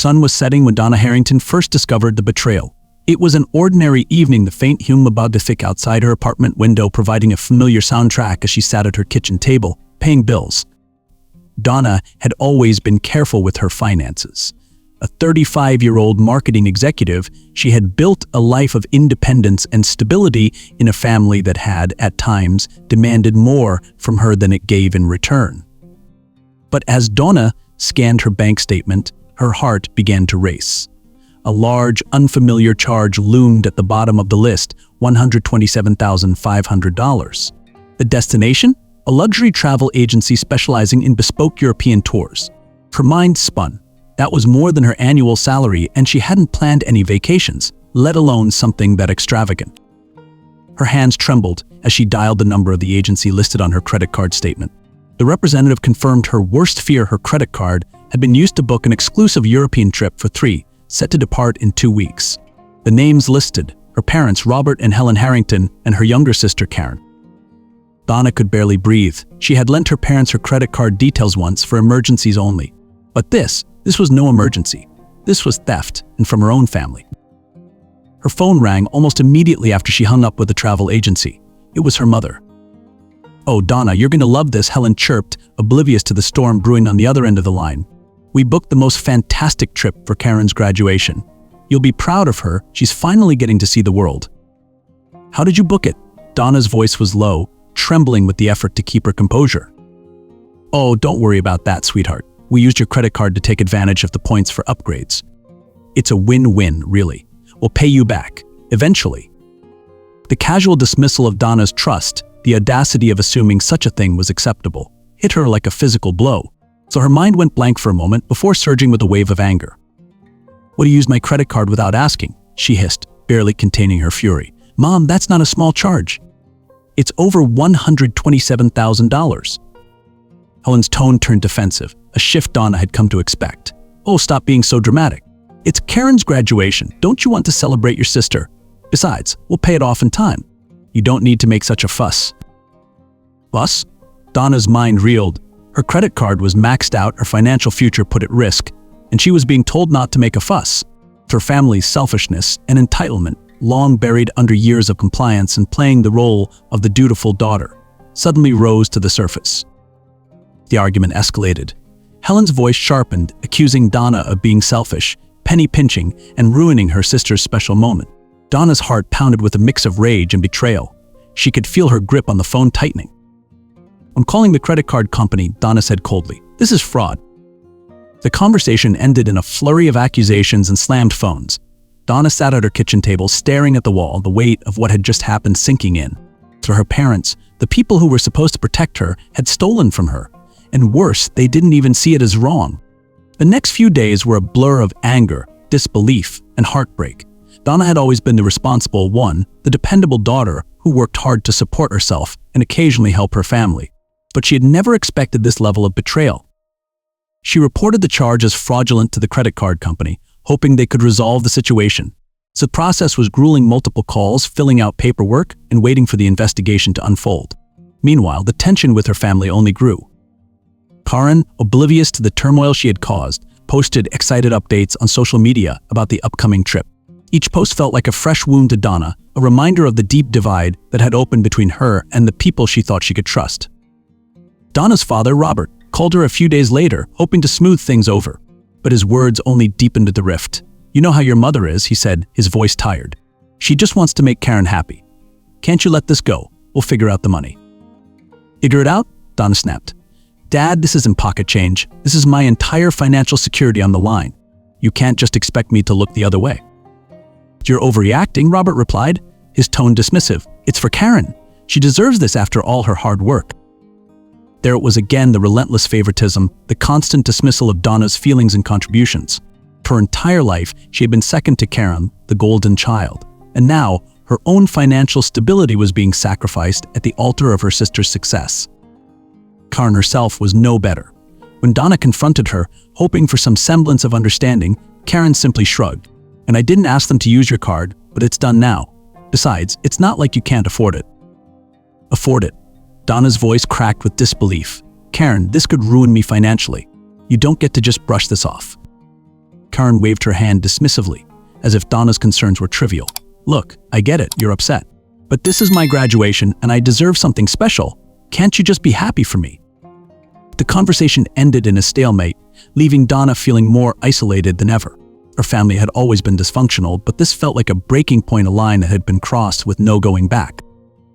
Sun was setting when Donna Harrington first discovered the betrayal. It was an ordinary evening, the faint hum of the thick outside her apartment window providing a familiar soundtrack as she sat at her kitchen table, paying bills. Donna had always been careful with her finances. A 35-year-old marketing executive, she had built a life of independence and stability in a family that had, at times, demanded more from her than it gave in return. But as Donna scanned her bank statement, her heart began to race. A large, unfamiliar charge loomed at the bottom of the list, $127,500. The destination? A luxury travel agency specializing in bespoke European tours. Her mind spun. That was more than her annual salary, and she hadn't planned any vacations, let alone something that extravagant. Her hands trembled as she dialed the number of the agency listed on her credit card statement. The representative confirmed her worst fear: her credit card had been used to book an exclusive European trip for 3, set to depart in 2 weeks. The names listed: her parents, Robert and Helen Harrington, and her younger sister, Karen. Donna could barely breathe. She had lent her parents her credit card details once for emergencies only. But this was no emergency. This was theft, and from her own family. Her phone rang almost immediately after she hung up with the travel agency. It was her mother. "Oh, Donna, you're going to love this," Helen chirped, oblivious to the storm brewing on the other end of the line. "We booked the most fantastic trip for Karen's graduation. You'll be proud of her. She's finally getting to see the world." "How did you book it?" Donna's voice was low, trembling with the effort to keep her composure. "Oh, don't worry about that, sweetheart. We used your credit card to take advantage of the points for upgrades. It's a win-win, really. We'll pay you back, eventually." The casual dismissal of Donna's trust, the audacity of assuming such a thing was acceptable, hit her like a physical blow, so her mind went blank for a moment before surging with a wave of anger. "What, do you use my credit card without asking?" she hissed, barely containing her fury. "Mom, that's not a small charge. It's over $127,000. Helen's tone turned defensive, a shift Donna had come to expect. "Oh, stop being so dramatic. It's Karen's graduation. Don't you want to celebrate your sister? Besides, we'll pay it off in time. You don't need to make such a fuss." Fuss? Donna's mind reeled. Her credit card was maxed out, her financial future put at risk, and she was being told not to make a fuss. Her family's selfishness and entitlement, long buried under years of compliance and playing the role of the dutiful daughter, suddenly rose to the surface. The argument escalated. Helen's voice sharpened, accusing Donna of being selfish, penny-pinching, and ruining her sister's special moment. Donna's heart pounded with a mix of rage and betrayal. She could feel her grip on the phone tightening. "I'm calling the credit card company," Donna said coldly. "This is fraud." The conversation ended in a flurry of accusations and slammed phones. Donna sat at her kitchen table, staring at the wall, the weight of what had just happened sinking in. For her parents, the people who were supposed to protect her, had stolen from her. And worse, they didn't even see it as wrong. The next few days were a blur of anger, disbelief, and heartbreak. Donna had always been the responsible one, the dependable daughter who worked hard to support herself and occasionally help her family. But she had never expected this level of betrayal. She reported the charge as fraudulent to the credit card company, hoping they could resolve the situation. So the process was grueling: multiple calls, filling out paperwork, and waiting for the investigation to unfold. Meanwhile, the tension with her family only grew. Karen, oblivious to the turmoil she had caused, posted excited updates on social media about the upcoming trip. Each post felt like a fresh wound to Donna, a reminder of the deep divide that had opened between her and the people she thought she could trust. Donna's father, Robert, called her a few days later, hoping to smooth things over. But his words only deepened the rift. "You know how your mother is," he said, his voice tired. "She just wants to make Karen happy. Can't you let this go? We'll figure out the money." "Figure it out?" Donna snapped. "Dad, this isn't pocket change. This is my entire financial security on the line. You can't just expect me to look the other way." "You're overreacting," Robert replied, his tone dismissive. "It's for Karen. She deserves this after all her hard work." There it was again, the relentless favoritism, the constant dismissal of Donna's feelings and contributions. For her entire life, she had been second to Karen, the golden child. And now, her own financial stability was being sacrificed at the altar of her sister's success. Karen herself was no better. When Donna confronted her, hoping for some semblance of understanding, Karen simply shrugged. "And I didn't ask them to use your card, but it's done now. Besides, it's not like you can't afford it." "Afford it?" Donna's voice cracked with disbelief. "Karen, this could ruin me financially. You don't get to just brush this off." Karen waved her hand dismissively, as if Donna's concerns were trivial. Look, I get it, you're upset. But this is my graduation and I deserve something special. Can't you just be happy for me? The conversation ended in a stalemate, leaving Donna feeling more isolated than ever. Her family had always been dysfunctional, but this felt like a breaking point, a line that had been crossed with no going back.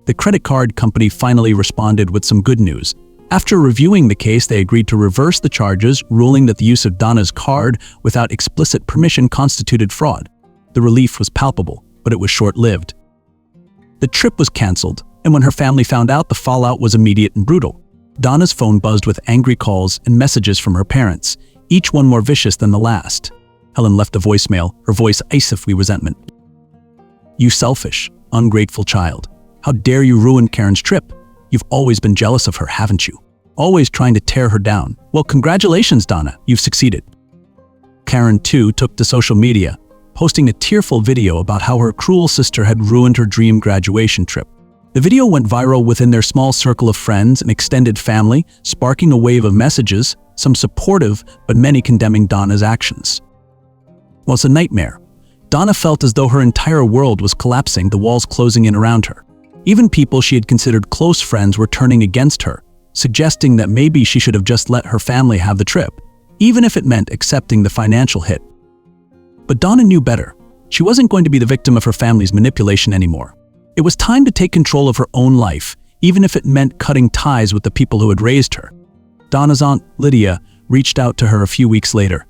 The credit card company finally responded with some good news. After reviewing the case, they agreed to reverse the charges, ruling that the use of Donna's card without explicit permission constituted fraud. The relief was palpable, but it was short-lived. The trip was canceled, and when her family found out, the fallout was immediate and brutal. Donna's phone buzzed with angry calls and messages from her parents, each one more vicious than the last. Helen left a voicemail, her voice icy with resentment. "You selfish, ungrateful child. How dare you ruin Karen's trip? You've always been jealous of her, haven't you? Always trying to tear her down. Well, congratulations, Donna, you've succeeded." Karen, too, took to social media, posting a tearful video about how her cruel sister had ruined her dream graduation trip. The video went viral within their small circle of friends and extended family, sparking a wave of messages, some supportive, but many condemning Donna's actions. Well, it's a nightmare. Donna felt as though her entire world was collapsing, the walls closing in around her. Even people she had considered close friends were turning against her, suggesting that maybe she should have just let her family have the trip, even if it meant accepting the financial hit. But Donna knew better. She wasn't going to be the victim of her family's manipulation anymore. It was time to take control of her own life, even if it meant cutting ties with the people who had raised her. Donna's aunt, Lydia, reached out to her a few weeks later.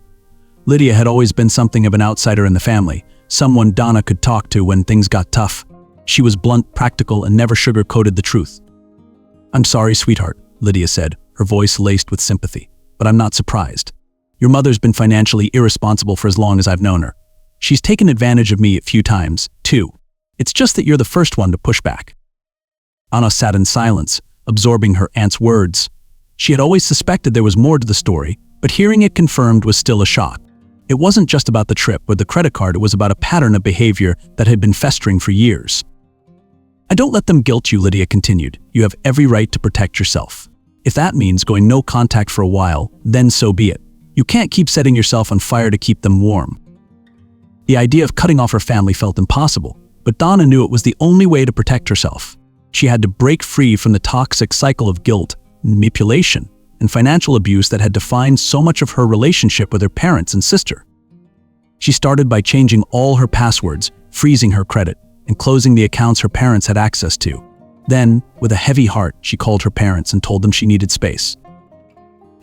Lydia had always been something of an outsider in the family, someone Donna could talk to when things got tough. She was blunt, practical, and never sugar-coated the truth. "I'm sorry, sweetheart," Lydia said, her voice laced with sympathy, "but I'm not surprised. Your mother's been financially irresponsible for as long as I've known her. She's taken advantage of me a few times, too. It's just that you're the first one to push back." Anna sat in silence, absorbing her aunt's words. She had always suspected there was more to the story, but hearing it confirmed was still a shock. It wasn't just about the trip or the credit card, it was about a pattern of behavior that had been festering for years. "I don't let them guilt you," Lydia continued. "You have every right to protect yourself. If that means going no contact for a while, then so be it. You can't keep setting yourself on fire to keep them warm." The idea of cutting off her family felt impossible, but Donna knew it was the only way to protect herself. She had to break free from the toxic cycle of guilt, manipulation, and financial abuse that had defined so much of her relationship with her parents and sister. She started by changing all her passwords, freezing her credit, and closing the accounts her parents had access to. Then, with a heavy heart, she called her parents and told them she needed space.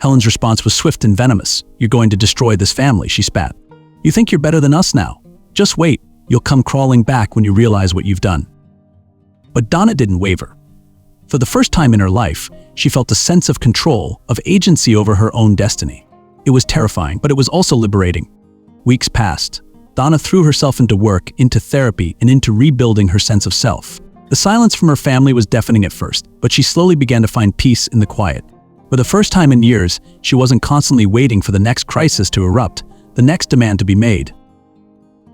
Helen's response was swift and venomous. "You're going to destroy this family," she spat. "You think you're better than us now? Just wait, you'll come crawling back when you realize what you've done." But Donna didn't waver. For the first time in her life, she felt a sense of control, of agency over her own destiny. It was terrifying, but it was also liberating. Weeks passed. Donna threw herself into work, into therapy, and into rebuilding her sense of self. The silence from her family was deafening at first, but she slowly began to find peace in the quiet. For the first time in years, she wasn't constantly waiting for the next crisis to erupt, the next demand to be made.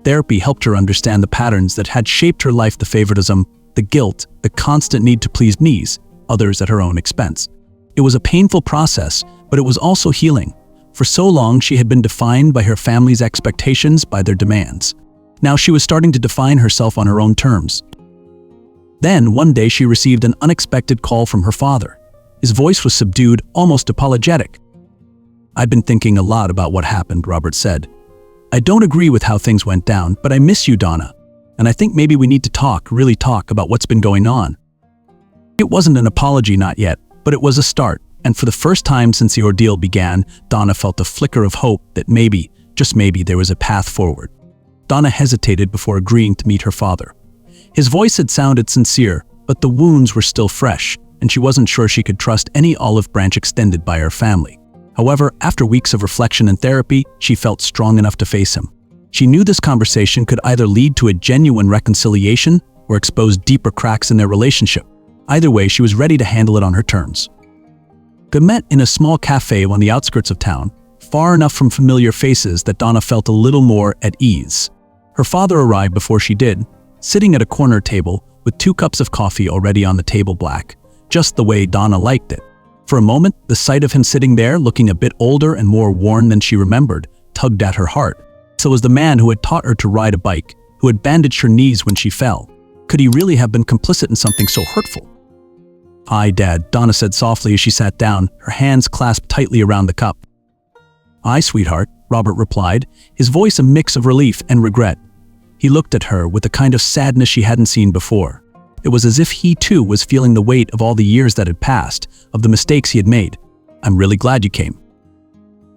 Therapy helped her understand the patterns that had shaped her life: the favoritism, the guilt, the constant need to please others at her own expense. It was a painful process, but it was also healing. For so long, she had been defined by her family's expectations, by their demands. Now she was starting to define herself on her own terms. Then, one day, she received an unexpected call from her father. His voice was subdued, almost apologetic. "I've been thinking a lot about what happened," Robert said. "I don't agree with how things went down, but I miss you, Donna. And I think maybe we need to talk, really talk about what's been going on." It wasn't an apology, not yet, but it was a start. And for the first time since the ordeal began, Donna felt a flicker of hope that maybe, just maybe, there was a path forward. Donna hesitated before agreeing to meet her father. His voice had sounded sincere, but the wounds were still fresh, and she wasn't sure she could trust any olive branch extended by her family. However, after weeks of reflection and therapy, she felt strong enough to face him. She knew this conversation could either lead to a genuine reconciliation or expose deeper cracks in their relationship. Either way, she was ready to handle it on her terms. They met in a small cafe on the outskirts of town, far enough from familiar faces that Donna felt a little more at ease. Her father arrived before she did, sitting at a corner table with 2 cups of coffee already on the table, black, just the way Donna liked it. For a moment, the sight of him sitting there, looking a bit older and more worn than she remembered, tugged at her heart. So was the man who had taught her to ride a bike, who had bandaged her knees when she fell. Could he really have been complicit in something so hurtful? "Aye, Dad," Donna said softly as she sat down, her hands clasped tightly around the cup. "Aye, sweetheart," Robert replied, his voice a mix of relief and regret. He looked at her with a kind of sadness she hadn't seen before. It was as if he too was feeling the weight of all the years that had passed, of the mistakes he had made. "I'm really glad you came."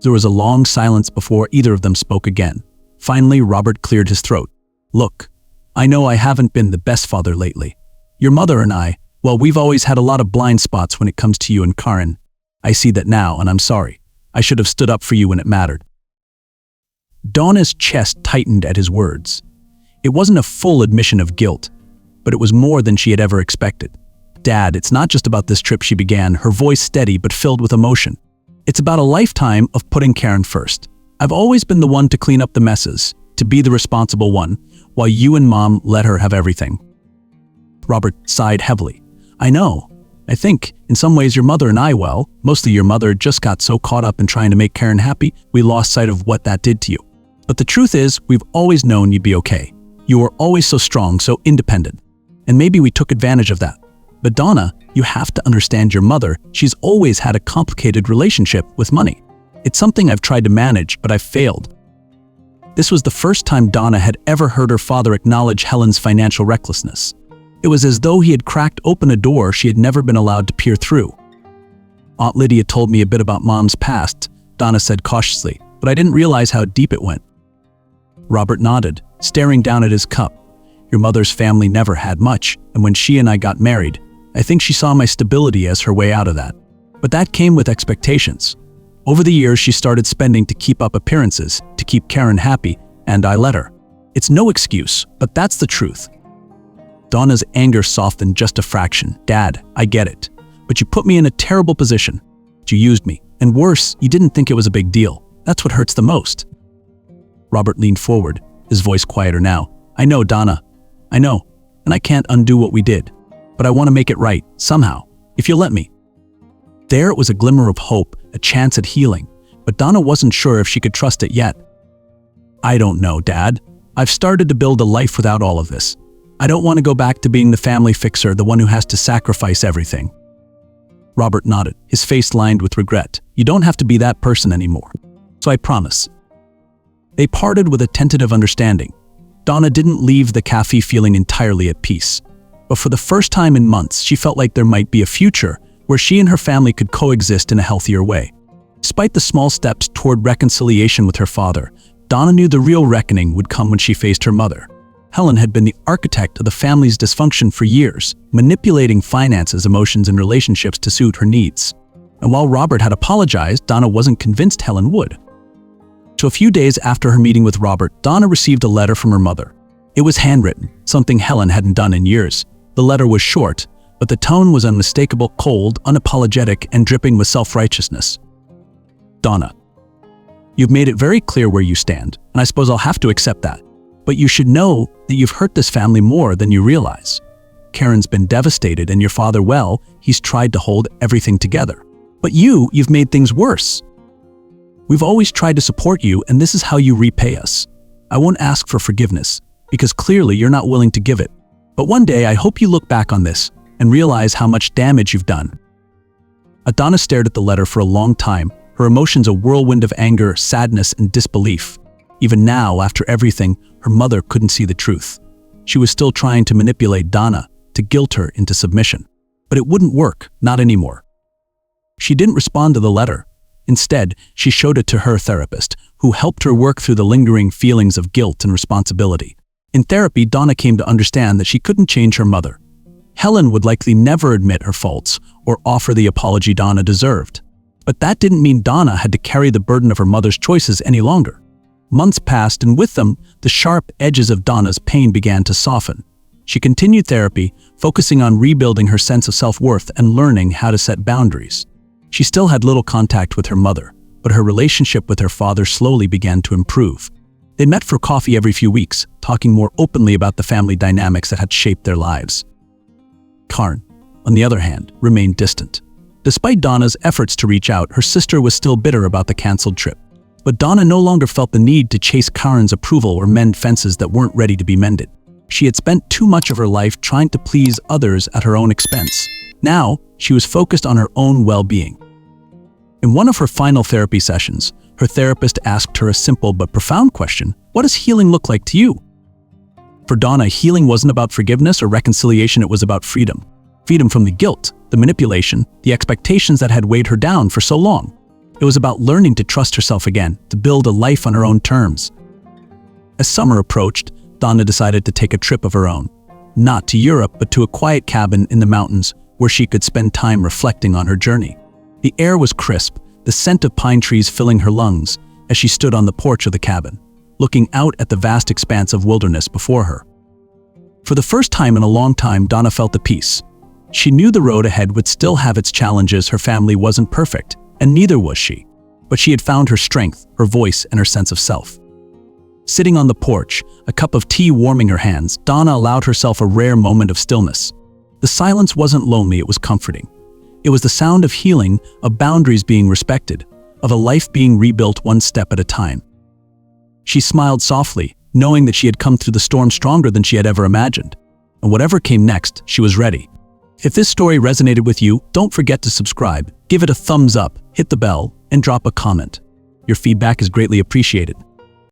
There was a long silence before either of them spoke again. Finally, Robert cleared his throat. "Look, I know I haven't been the best father lately. Your mother and I, well, we've always had a lot of blind spots when it comes to you and Karen. I see that now, and I'm sorry. I should have stood up for you when it mattered." Donna's chest tightened at his words. It wasn't a full admission of guilt, but it was more than she had ever expected. "Dad, it's not just about this trip," she began, her voice steady but filled with emotion. "It's about a lifetime of putting Karen first. I've always been the one to clean up the messes, to be the responsible one, while you and Mom let her have everything." Robert sighed heavily. "I know. I think, in some ways, your mother and I, well, mostly your mother, just got so caught up in trying to make Karen happy, we lost sight of what that did to you. But the truth is, we've always known you'd be okay. You were always so strong, so independent. And maybe we took advantage of that. But Donna, you have to understand your mother. She's always had a complicated relationship with money. It's something I've tried to manage, but I've failed." This was the first time Donna had ever heard her father acknowledge Helen's financial recklessness. It was as though he had cracked open a door she had never been allowed to peer through. "Aunt Lydia told me a bit about Mom's past," Donna said cautiously, "but I didn't realize how deep it went." Robert nodded, staring down at his cup. "Your mother's family never had much, and when she and I got married, I think she saw my stability as her way out of that. But that came with expectations. Over the years, she started spending to keep up appearances, to keep Karen happy, and I let her. It's no excuse, but that's the truth." Donna's anger softened just a fraction. "Dad, I get it. But you put me in a terrible position. You used me. And worse, you didn't think it was a big deal. That's what hurts the most." Robert leaned forward, his voice quieter now. "I know, Donna. I know. And I can't undo what we did. But I want to make it right, somehow, if you'll let me." There it was a glimmer of hope, a chance at healing. But Donna wasn't sure if she could trust it yet. "I don't know, Dad. I've started to build a life without all of this. I don't want to go back to being the family fixer, the one who has to sacrifice everything." Robert nodded, his face lined with regret. "You don't have to be that person anymore. So I promise." They parted with a tentative understanding. Donna didn't leave the cafe feeling entirely at peace. But for the first time in months, she felt like there might be a future where she and her family could coexist in a healthier way. Despite the small steps toward reconciliation with her father, Donna knew the real reckoning would come when she faced her mother. Helen had been the architect of the family's dysfunction for years, manipulating finances, emotions, and relationships to suit her needs. And while Robert had apologized, Donna wasn't convinced Helen would. So a few days after her meeting with Robert, Donna received a letter from her mother. It was handwritten, something Helen hadn't done in years. The letter was short, but the tone was unmistakable, cold, unapologetic, and dripping with self-righteousness. "Donna, you've made it very clear where you stand, and I suppose I'll have to accept that. But you should know that you've hurt this family more than you realize. Karen's been devastated, and your father, well, he's tried to hold everything together. But you've made things worse. We've always tried to support you, and this is how you repay us. I won't ask for forgiveness, because clearly you're not willing to give it. But one day I hope you look back on this and realize how much damage you've done." Donna stared at the letter for a long time, her emotions a whirlwind of anger, sadness, and disbelief. Even now, after everything, her mother couldn't see the truth. She was still trying to manipulate Donna, to guilt her into submission. But it wouldn't work, not anymore. She didn't respond to the letter. Instead, she showed it to her therapist, who helped her work through the lingering feelings of guilt and responsibility. In therapy, Donna came to understand that she couldn't change her mother. Helen would likely never admit her faults or offer the apology Donna deserved. But that didn't mean Donna had to carry the burden of her mother's choices any longer. Months passed, and with them, the sharp edges of Donna's pain began to soften. She continued therapy, focusing on rebuilding her sense of self-worth and learning how to set boundaries. She still had little contact with her mother, but her relationship with her father slowly began to improve. They met for coffee every few weeks, talking more openly about the family dynamics that had shaped their lives. Karen, on the other hand, remained distant. Despite Donna's efforts to reach out, her sister was still bitter about the canceled trip. But Donna no longer felt the need to chase Karen's approval or mend fences that weren't ready to be mended. She had spent too much of her life trying to please others at her own expense. Now, she was focused on her own well-being. In one of her final therapy sessions, her therapist asked her a simple but profound question: what does healing look like to you? For Donna, healing wasn't about forgiveness or reconciliation, it was about freedom. Freedom from the guilt, the manipulation, the expectations that had weighed her down for so long. It was about learning to trust herself again, to build a life on her own terms. As summer approached, Donna decided to take a trip of her own. Not to Europe, but to a quiet cabin in the mountains where she could spend time reflecting on her journey. The air was crisp, the scent of pine trees filling her lungs as she stood on the porch of the cabin, looking out at the vast expanse of wilderness before her. For the first time in a long time, Donna felt at peace. She knew the road ahead would still have its challenges. Her family wasn't perfect, and neither was she. But she had found her strength, her voice, and her sense of self. Sitting on the porch, a cup of tea warming her hands, Donna allowed herself a rare moment of stillness. The silence wasn't lonely, it was comforting. It was the sound of healing, of boundaries being respected, of a life being rebuilt one step at a time. She smiled softly, knowing that she had come through the storm stronger than she had ever imagined. And whatever came next, she was ready. If this story resonated with you, don't forget to subscribe, give it a thumbs up, hit the bell, and drop a comment. Your feedback is greatly appreciated.